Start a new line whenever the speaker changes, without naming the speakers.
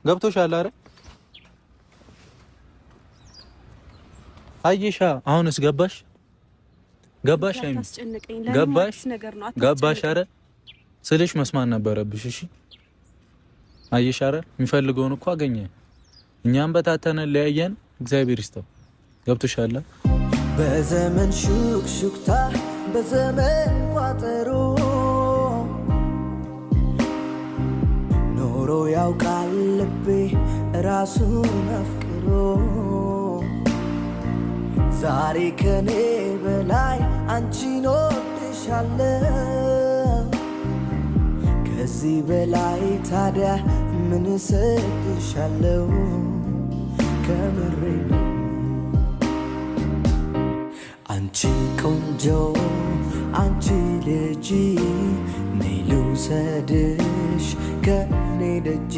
ገብቶሻል አይደል? አየሻ አሁንስ ገባሽ? ገባሽ አይደል? ስልሽ መስማት ነበረብሽ። እሺ አየሽ አይደል? የሚፈልገውን እኮ አገኘ። እኛም በታተነን ለያየን። እግዚአብሔር ይስጠው። ገብቶሻል?
በዘመን ሹክሹክታ በዘመን ቋጠሮ ኖሮ ያውቃል ልቤ ራሱን አፍቅሮ ዛሬ ከኔ በላይ አንቺን ወድሻለሁ ከዚህ በላይ ታዲያ ምን እሰጥሻለሁ ከምሬ አንቺ ቆንጆ አንቺ ልጅ ነይ ልውሰድሽ ከኔ ደጅ